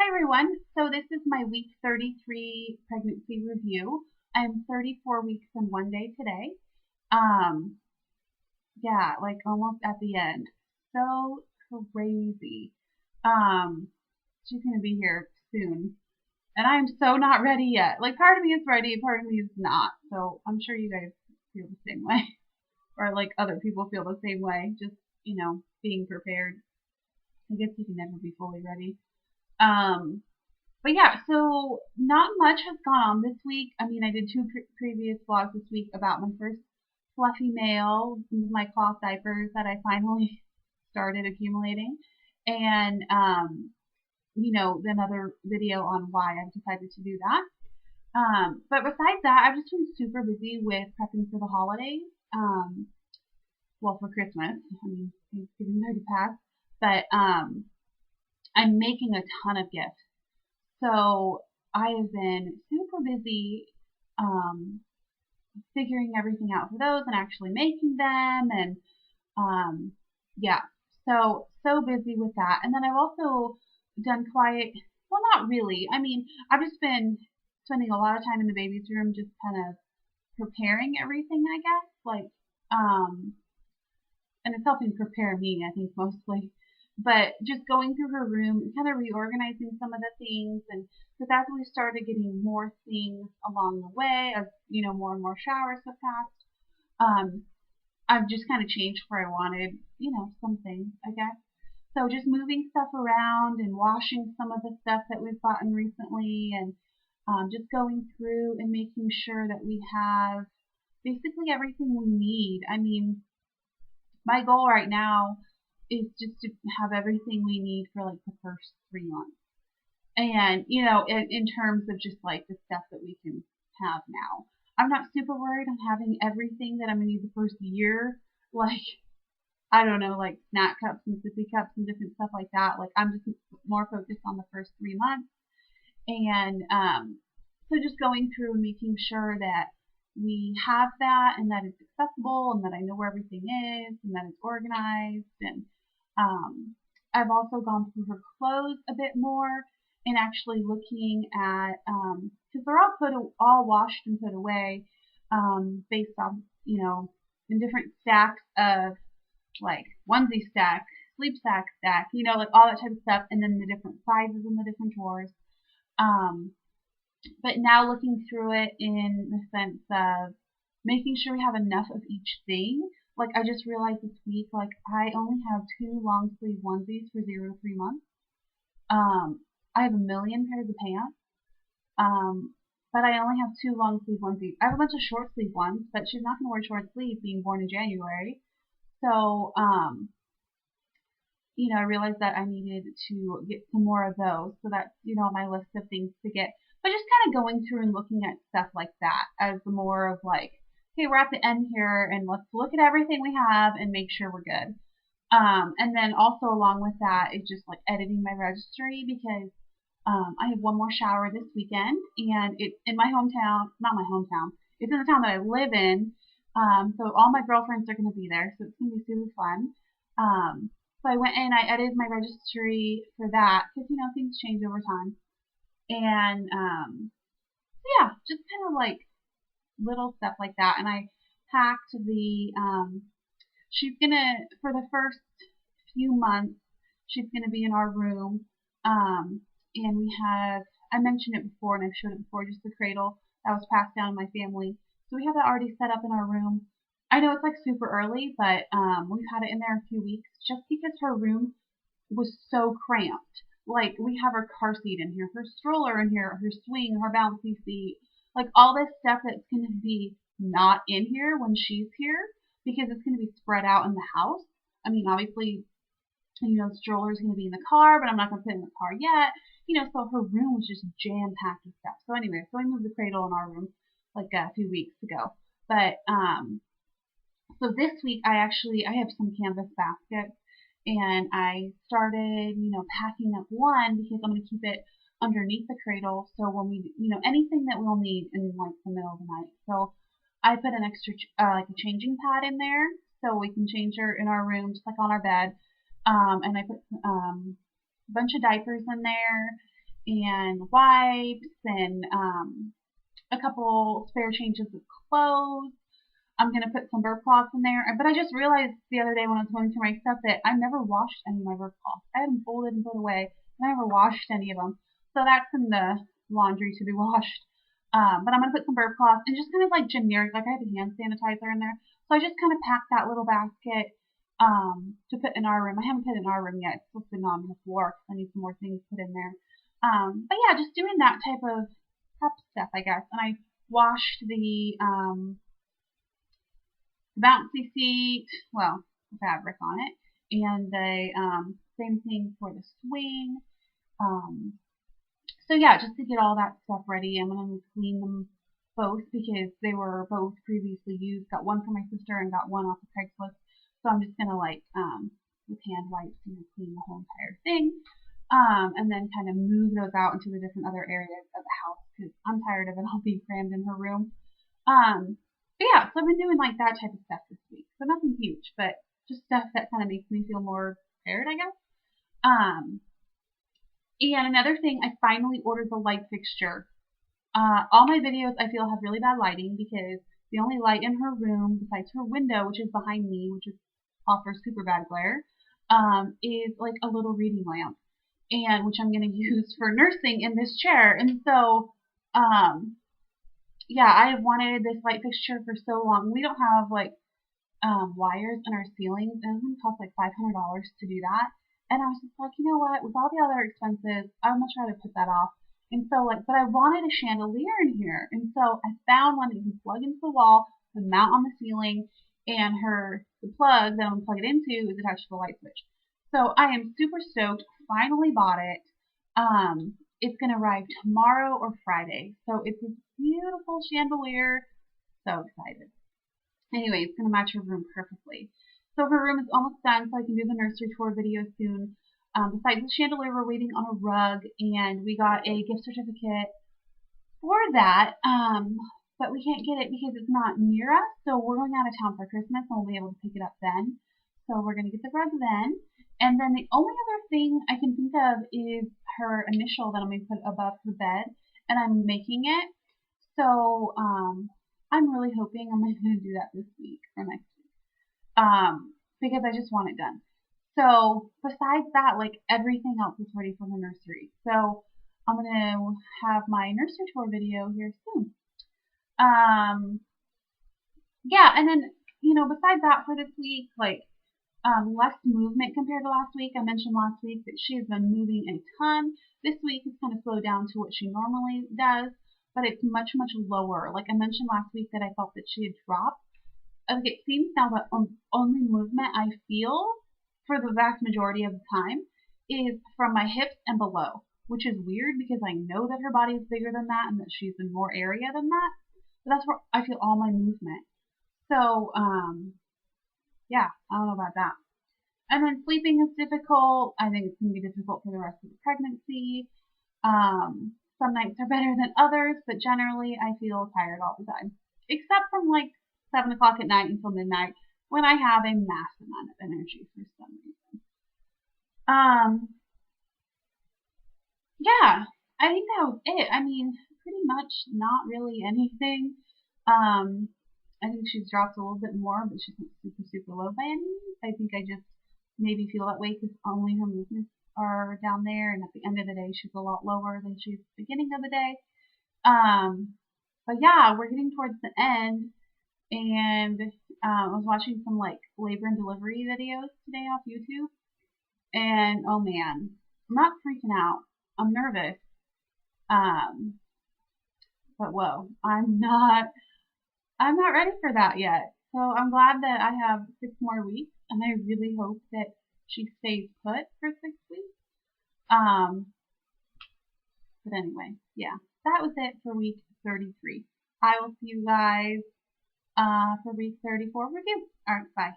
Hi everyone. So this is my week 33 pregnancy review. I'm 34 weeks and 1 day today. Um, yeah, like almost at the end. So crazy. Um, she's gonna be here soon, and I'm so not ready yet. Like part of me is ready, part of me is not. So I'm sure you guys feel the same way, or like other people feel the same way. Just being prepared. I guess you can never be fully ready. Um, But yeah, so not much has gone on this week. I mean, I did two previous vlogs this week about my first fluffy mail, my cloth diapers that I finally started accumulating, and another video on why I've decided to do that. But besides that, I've just been super busy with prepping for the holidays. Well, for Christmas. I mean, Thanksgiving already passed, but I'm making a ton of gifts. So I have been super busy um, figuring everything out for those and actually making them and um, yeah, so busy with that. And then I've also done quite well, not really. I mean, I've just been spending a lot of time in the baby's room, just kind of preparing everything, I guess. Um, and it's helping prepare me, I think, mostly. But just going through her room and kind of reorganizing some of the things, and because as we started getting more things along the way, as more and more showers have passed, um, I've just kind of changed where I wanted, some things, I guess. So just moving stuff around and washing some of the stuff that we've gotten recently, and just going through and making sure that we have basically everything we need. I mean, my goal right now is just to have everything we need for like the first 3 months. And, in terms of just like the stuff that we can have now. I'm not super worried on having everything that I'm going to need the first year. Like, I don't know, like snack cups and sippy cups and different stuff like that. Like, I'm just more focused on the first 3 months. And so just going through and making sure that we have that and that it's accessible and that I know where everything is and that it's organized. And um, I've also gone through her clothes a bit more and actually looking at because they're all washed and put away based on in different stacks of like onesie stack, sleep stack, like all that type of stuff, and then the different sizes in the different drawers. Um, but now looking through it in the sense of making sure we have enough of each thing. Like I just realized this week, like I only have two long sleeve onesies for 0 to 3 months. I have a million pairs of pants. Um, but I only have two long sleeve onesies. I have a bunch of short sleeve ones, but she's not going to wear short sleeve being born in January. So, I realized that I needed to get some more of those. So that's, on my list of things to get. But just kind of going through and looking at stuff like that as more of like, okay, we're at the end here and let's look at everything we have and make sure we're good. And then also along with that is just like editing my registry because I have one more shower this weekend and it's in my hometown, not my hometown, it's in the town that I live in. So all my girlfriends are going to be there, so it's going to be super fun. So I went and I edited my registry for that because things change over time. And yeah, just kind of like little stuff like that. And I packed she's gonna for the first few months she's gonna be in our room. And we have I mentioned it before and I've showed it before, just the cradle that was passed down in my family. So we have that already set up in our room. I know it's like super early, but we've had it in there a few weeks just because her room was so cramped. Like we have her car seat in here, her stroller in here, her swing, her bouncy seat, like all this stuff that's going to be not in here when she's here because it's going to be spread out in the house. I mean, obviously, the stroller is going to be in the car, but I'm not going to put it in the car yet. So her room was just jam packed with stuff. So anyway, so I moved the cradle in our room like a few weeks ago. But so this week I have some canvas baskets and I started, packing up one because I'm going to keep it underneath the cradle. So when we, anything that we'll need in like the middle of the night. So I put an extra, like a changing pad in there so we can change her in our room, just like on our bed. And I put a bunch of diapers in there and wipes and a couple spare changes of clothes. I'm going to put some burp cloths in there. But I just realized the other day when I was going through my stuff that I never washed any of my burp cloths. I had them folded and put away, and I never washed any of them. So that's in the laundry to be washed. But I'm going to put some burp cloths and just kind of like generic, like I have a hand sanitizer in there. So I just kind of packed that little basket to put in our room. I haven't put it in our room yet. It's supposed to be on the floor. I need some more things put in there. But yeah, just doing that type of prep stuff, I guess. And I washed the bouncy seat, well, fabric on it, and the same thing for the swing. So yeah, just to get all that stuff ready, I'm going to clean them both because they were both previously used. Got one for my sister and got one off of Craigslist. So I'm just going to like, with hand wipes, clean the whole entire thing. And then kind of move those out into the different other areas of the house because I'm tired of it all being crammed in her room. But yeah, so I've been doing like that type of stuff this week. So nothing huge, but just stuff that kind of makes me feel more prepared, I guess. And another thing, I finally ordered the light fixture. All my videos I feel have really bad lighting because the only light in her room besides her window, which is behind me, which offers super bad glare, is like a little reading lamp, and which I'm going to use for nursing in this chair. And so, yeah, I have wanted this light fixture for so long. We don't have like wires in our ceilings, and it's going to cost like $500 to do that. And I was just like, you know what? With all the other expenses, I would much rather put that off. And so, like, but I wanted a chandelier in here, and so I found one that you can plug into the wall, and mount on the ceiling, and the plug that I'm gonna plug it into is attached to the light switch. So I am super stoked. Finally bought it. It's gonna arrive tomorrow or Friday. So it's a beautiful chandelier. So excited. Anyway, it's gonna match her room perfectly. So her room is almost done, so I can do the nursery tour video soon. Besides the chandelier, we're waiting on a rug, and we got a gift certificate for that, but we can't get it because it's not near us, so we're going out of town for Christmas, and we'll be able to pick it up then. So we're going to get the rug then. And then the only other thing I can think of is her initial that I'm going to put above her bed, and I'm making it. So I'm really hoping I'm going to do that this week or next week, because I just want it done. So besides that, like everything else is ready for the nursery. So I'm going to have my nursery tour video here soon. Yeah, and then, besides that for this week, like less movement compared to last week. I mentioned last week that she has been moving a ton. This week it's kind of slowed down to what she normally does, but it's much, much lower. Like I mentioned last week that I felt that she had dropped. Like it seems now that only movement I feel for the vast majority of the time is from my hips and below, which is weird because I know that her body is bigger than that and that she's in more area than that. But that's where I feel all my movement. So, yeah, I don't know about that. And then sleeping is difficult. I think it's going to be difficult for the rest of the pregnancy. Some nights are better than others, but generally I feel tired all the time. Except from like 7 o'clock at night until midnight when I have a mass amount of energy for some reason. Yeah, I think that was it. I mean, pretty much not really anything. I think she's dropped a little bit more, but she's not super, super low by any means. I think I just maybe feel that way because only her movements are down there, and at the end of the day, she's a lot lower than she's at the beginning of the day. But yeah, we're getting towards the end, and I was watching some like labor and delivery videos today off YouTube, and oh man, I'm not freaking out. I'm nervous. But whoa, I'm not ready for that yet. So I'm glad that I have 6 more weeks, and I really hope that she stays put for 6 weeks. But anyway, yeah, that was it for week 33. I will see you guys for week 34 review. All right, bye.